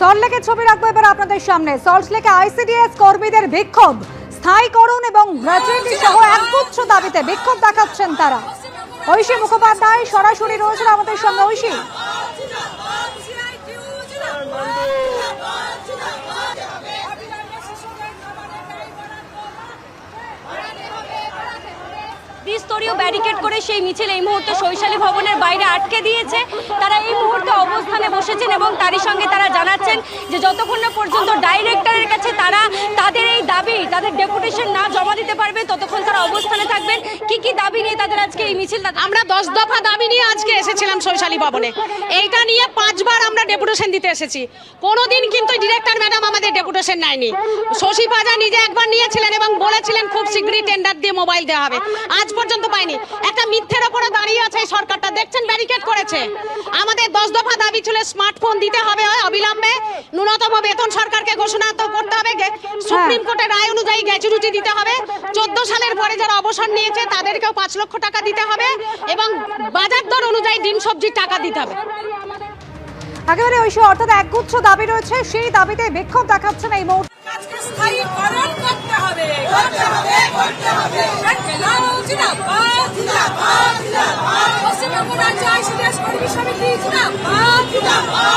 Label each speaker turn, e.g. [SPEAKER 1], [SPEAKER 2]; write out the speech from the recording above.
[SPEAKER 1] সল্টলেকের ছবি রাখবো এবার আপনাদের সামনে। সল্টলেকে আইসিডিএস কর্মীদের বিক্ষোভ, স্থায়ীকরণ এবং গ্র্যাচুইটি সহ একগুচ্ছ দাবিতে বিক্ষোভ দেখাচ্ছেন তারা। ঐশী মুখোপাধ্যায় সরাসরি রয়েছেন আমাদের সঙ্গে। ঐশী,
[SPEAKER 2] ত্রিস্তরীয় ব্যারিকেড করে সেই মিছিল এই মুহূর্তে শৈশালী ভবনের বাইরে আটকে দিয়েছে। তারা এই মুহূর্তে অবস্থানে বসেছেন এবং তারই সঙ্গে তারা জানাচ্ছেন যে যতক্ষণ না পর্যন্ত ডাইরেক্টরের কাছে তারা তাদের এই দাবি, তাদের ডেপুটেশন না জমা দিতে পারবে ততক্ষণ তারা অবস্থানে থাকবেন। কি কি দাবি নিয়ে তাদের আজকে এই মিছিল?
[SPEAKER 3] আমরা 10 দফা দাবি নিয়ে আজকে এসেছিলাম শৈশালী ভবনে। এইটা নিয়ে 5 বার আমরা ডেপুটেশন দিতে এসেছি, কোনোদিন কিন্তু ডিরেক্টর ম্যাডাম আমাদের ডেপুটেশন নেয়নি। শশী পাজা নিজে একবার নিয়েছিলেন এবং বলেছিলেন খুব শীঘ্রই টেন্ডার দিয়ে মোবাইল দেওয়া হবে, আজ পর্যন্ত পাইনি। একটা মিথ্যের ওপরে দাঁড়িয়ে আছে এই সরকারটা, দেখছেন ব্যারিকেড করেছে। আমাদের 10 দফা দাবি ছিল স্মার্টফোন দিতে হবে অবিলম্বে, ন্যূনতম বেতন সরকারকে ঘোষণা করতে হবে, সুপ্রিম কোর্টের রায় অনুযায়ী গ্র্যাচুইটি দিতে হবে, 14 সালের পরে যারা অবসর নিয়েছে তাদেরকেও 5 লক্ষ টাকা দিতে হবে এবং বাজার দর অনুযায়ী ডিম সবজির টাকা দিতে হবে।
[SPEAKER 1] একেবারে ঐশী, অর্থাৎ একগুচ্ছ দাবি রয়েছে, সেই দাবিতে বিক্ষোভ দেখাচ্ছেন এই মুহূর্তে।
[SPEAKER 4] স্থায়ীকরণ করতে হবে, করতে হবে, করতে হবে। জিন্দাবাদ, জিন্দাবাদ, জিন্দাবাদ। পশ্চিমবঙ্গ রাজ্য আইসিডিএস কর্মী সমিতি জিন্দাবাদ, জিন্দাবাদ।